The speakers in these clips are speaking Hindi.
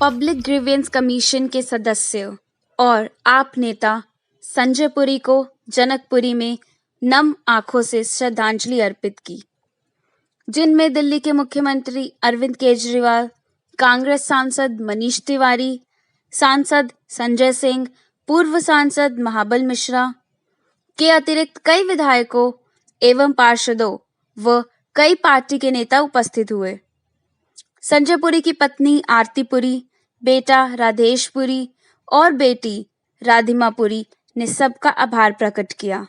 पब्लिक ग्रीवेंस कमीशन के सदस्य और आप नेता संजय पुरी को जनकपुरी में नम आंखों से श्रद्धांजलि अर्पित की, जिनमें दिल्ली के मुख्यमंत्री अरविंद केजरीवाल, कांग्रेस सांसद मनीष तिवारी, सांसद संजय सिंह, पूर्व सांसद महाबल मिश्रा के अतिरिक्त कई विधायकों एवं पार्षदों व कई पार्टी के नेता उपस्थित हुए। संजय पुरी की पत्नी आरती पुरी, बेटा राधेश पुरी और बेटी राधिमा पुरी ने सबका आभार प्रकट किया।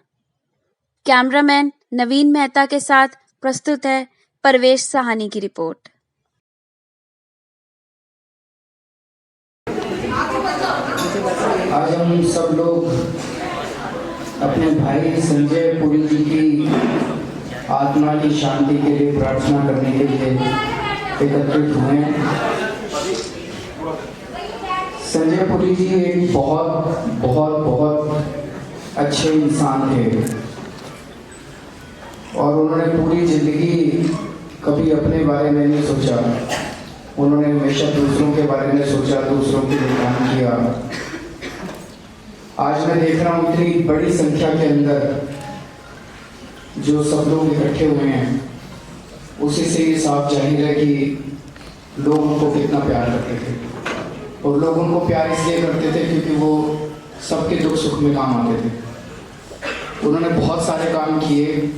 कैमरामैन नवीन मेहता के साथ प्रस्तुत है परवेश साहनी की रिपोर्ट। आज हम सब लोग अपने भाई संजय पुरी जी की आत्मा की शांति के लिए प्रार्थना करने के लिए एकत्रित हुए हैं। संजय पुरी जी एक बहुत बहुत बहुत अच्छे इंसान थे और उन्होंने पूरी जिंदगी कभी अपने बारे में नहीं सोचा। उन्होंने हमेशा दूसरों के बारे में सोचा, दूसरों के लिए काम किया। आज मैं देख रहा हूँ इतनी बड़ी संख्या के अंदर जो सब लोग इकट्ठे हुए हैं, उसी से ये साफ जाहिर है कि लोग उनको कितना प्यार करते थे। और लोग उनको प्यार इसलिए करते थे क्योंकि वो सबके दुख सुख में काम आते थे। उन्होंने बहुत सारे काम किए।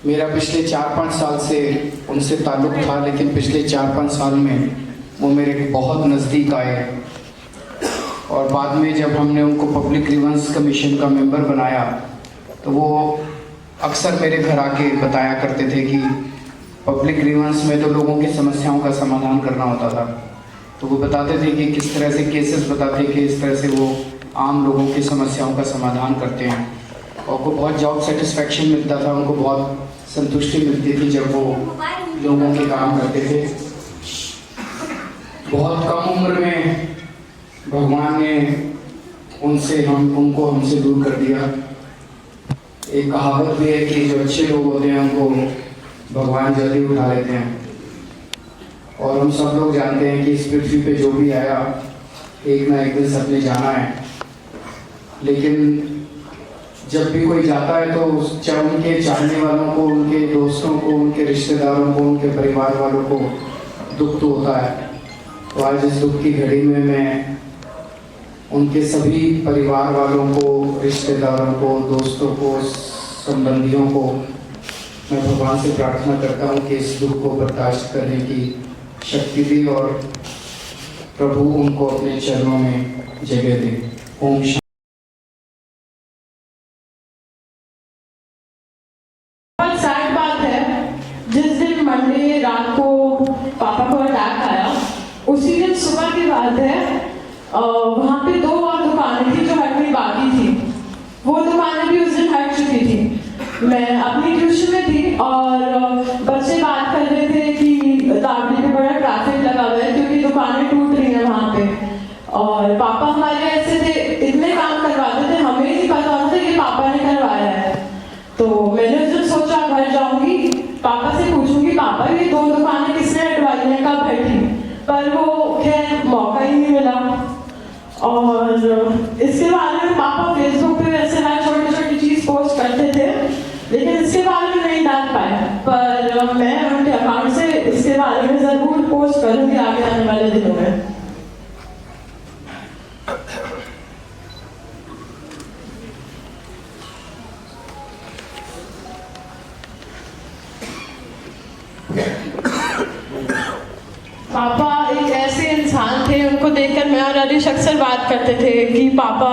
मेरा पिछले 4-5 साल से उनसे ताल्लुक़ था, लेकिन पिछले 4-5 साल में वो मेरे बहुत नज़दीक आए और बाद में जब हमने उनको पब्लिक ग्रीवेंस कमीशन का मेंबर बनाया तो वो अक्सर मेरे घर आके बताया करते थे कि पब्लिक ग्रीवेंस में तो लोगों की समस्याओं का समाधान करना होता था। तो वो बताते थे कि किस तरह से केसेस बताते कि इस तरह से वो आम लोगों की समस्याओं का समाधान करते हैं और उनको बहुत जॉब सेटिस्फैक्शन मिलता था, उनको बहुत संतुष्टि मिलती थी जब वो लोगों के काम करते थे। बहुत कम उम्र में भगवान ने उनको हमसे दूर कर दिया। एक कहावत भी है कि जो अच्छे लोग होते हैं उनको भगवान जल्दी उठा लेते हैं। और हम सब लोग जानते हैं कि इस पृथ्वी पे जो भी आया एक ना एक दिन सबने जाना है। लेकिन जब भी कोई जाता है तो चाहे उनके चाहने वालों को, उनके दोस्तों को, उनके रिश्तेदारों को, उनके परिवार वालों को दुख तो होता है। तो आज इस दुख की घड़ी में मैं उनके सभी परिवार वालों को, रिश्तेदारों को, दोस्तों को, संबंधियों को मैं भगवान से प्रार्थना करता हूँ कि इस दुख को बर्दाश्त करने की शक्ति दे और प्रभु उनको अपने चरणों में जगह दे। ओम शांति। बहुत सैड बात है, जिस दिन मंडे रात को पापा को अटैक आया, उसी दिन सुबह की बात है। वहाँ पे 2 और दुकानें थी जो हटनी बाकी थी। वो दुकानें भी उस दिन हट चुकी थी। मैं अपनी ट्यूशन में थी और बच्चे बात कर रहे थे कि दावड़ी पे बड़ा ट्रैफिक लगा हुआ है क्योंकि दुकानें टूट रही हैं वहाँ पे। और पापा हमारे ऐसे थे, इतने काम करवाते थे, हमें नहीं पता होता कि पापा ने करवाया है। तो मैंने जब सोचा घर जाऊंगी, पापा से पूछूंगी पापा ये 2 दुकानें किसने हटवाई हैं, कब हटी, पर वो खैर मौका ही नहीं मिला। और इसके बारे में पापा फेसबुक पे वैसे हर छोटी छोटी चीज पोस्ट करते थे, लेकिन इसके बारे में नहीं डाल पाए। पर मैं उनके अकाउंट से इसके बारे में जरूर पोस्ट करूंगी आगे आने वाले दिनों में। पापा एक ऐसे इंसान थे, उनको देखकर मैं और हरीश अक्सर बात करते थे कि पापा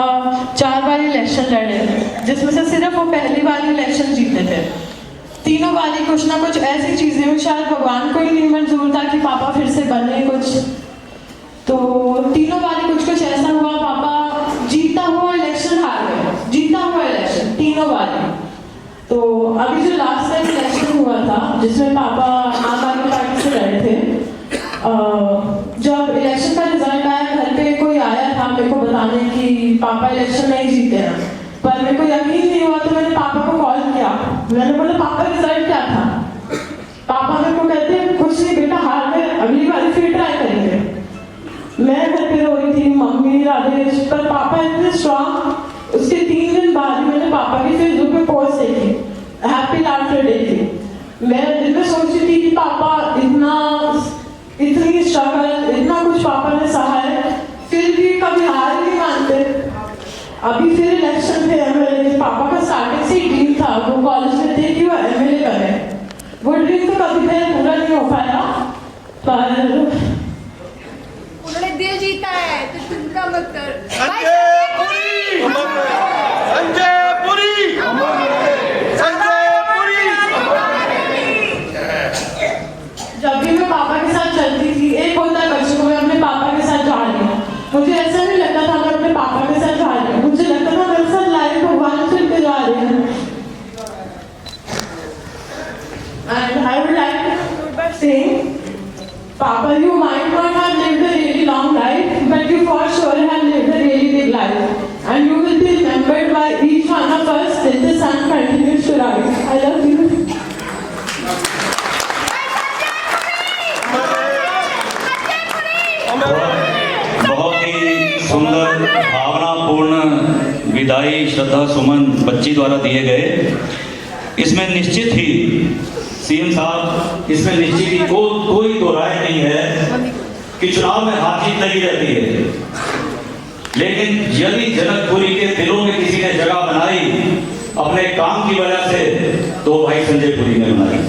4 बार इलेक्शन लड़े, जिसमें से सिर्फ वो पहली बार इलेक्शन जीते थे। तीनों बारी कुछ ना कुछ ऐसी चीजें हुई, शायद भगवान को ही नहीं मंजूर था कि पापा फिर से बने कुछ। तो तीनों बारी कुछ कुछ ऐसा हुआ, पापा जीता हुआ इलेक्शन हार गए, जीता हुआ इलेक्शन तीनों बारी। तो अभी जो लास्ट टाइम इलेक्शन हुआ था जिसमें पापा आम आदमी पार्टी से लड़े थे, जब इलेक्शन का रिजल्ट आया घर पे कोई आया था मेरे को बताने कि पापा इलेक्शन नहीं जीते हैं, पर मेरे को यकीन नहीं हुआ। तो मैंने पापा को कॉल किया, मैंने बोला पापा रिजल्ट क्या था। पापा मेरे को कहते हैं कुछ नहीं बेटा, हार गए, अगली बार फिर ट्राई करेंगे। मैं घर पे रो रही थी, मम्मी राजेश, पर पापा इतने स्ट्रॉन्ग। उसके 3 दिन बाद ही मैंने पापा की फेसबुक पे पोस्ट देखी, हैप्पी लाफ्टर डे थी। मैं दिल में सोच रही थी कि पापा इतनी स्ट्रगल, इतना कुछ पापा ने सहा है, फिर भी कभी हार नहीं मानते। अभी फिर इलेक्शन थे एमएलए के, पापा का स्टार्टिंग से ही ड्रीम था, वो कॉलेज में थे कि वो एमएलए करें। वो ड्रीम तो कभी मेरा पूरा नहीं हो पाया, पर उन्होंने दिल जीता है तो चिंता मत कर। संजय पुरी, संजय पुरी, संजय पुरी। जब भी मैं पापा के साथ चलती थी, एक होता है बच्चों को मैं अपने पापा के साथ जा रही हूँ, मुझे ऐसा नहीं लगता था मैं अपने पापा के साथ जा रही हूँ, मुझे लगता था मेरे साथ लाइफ भगवान चल के जा रहे हैं। And I would like to conclude by saying, Papa, you might not have lived a really long life, but you for sure have lived a really big life. And you will be remembered by each one of us till the sun continues to rise. I love you. बहुत ही सुंदर भावनापूर्ण विदाई श्रद्धा सुमन बच्ची द्वारा दिए गए। इसमें निश्चित ही सीएम साहब, इसमें निश्चित ही कोई दो राय नहीं है कि चुनाव में हार जीत लगी रहती है, लेकिन यदि जनकपुरी के दिलों में किसी ने जगह बनाई अपने काम की वजह से, तो भाई संजय पुरी ने बनाई।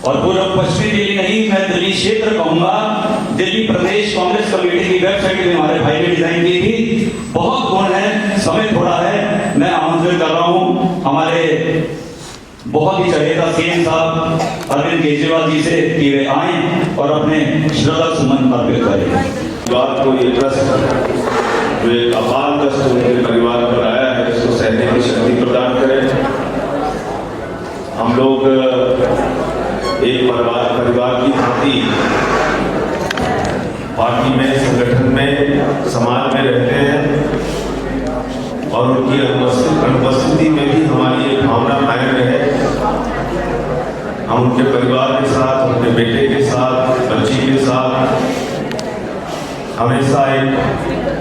और पूर्व पश्चिमी दिल्ली नहीं, मैं दिल्ली क्षेत्र कहूंगा। दिल्ली प्रदेश कांग्रेस कमेटी की वेबसाइट में हमारे भाई ने डिजाइन की थी। बहुत गुण है, समय थोड़ा है, मैं आमंत्रित कर रहा हूं हमारे बहुत ही चहेता सीएम साहब अरविंद केजरीवाल जी से कि वे आए और अपने श्रद्धा सुमन अर्पित करें। बात को ये ट्रस्ट जो एक अपार कष्ट उनके परिवार पर आया है, उसको सहने की शक्ति प्रदान करें। हम लोग एक परिवार की भांति पार्टी में, संगठन में, समाज में रहते हैं, और उनकी अनुपस्थिति में भी हमारी एक भावना कायम रहे। हम उनके परिवार के साथ, उनके बेटे के साथ, बच्ची के साथ हमेशा एक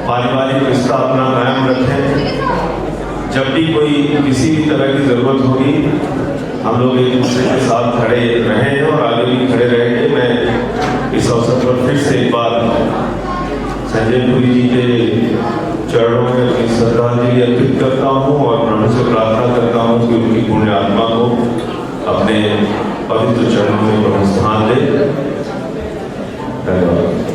पारिवारिक रिश्ता अपना कायम रखें। जब भी कोई किसी भी तरह की जरूरत होगी, हम लोग एक दूसरे के साथ खड़े रहे हैं और आगे भी खड़े रहेंगे। मैं इस अवसर पर फिर से एक बार संजय पुरी जी के चरणों में अपनी श्रद्धांजलि अर्पित करता हूँ और प्रभु से प्रार्थना करता हूँ कि उनकी पुण्य आत्मा को अपने पवित्र चरणों में प्रभु स्थान दे। धन्यवाद।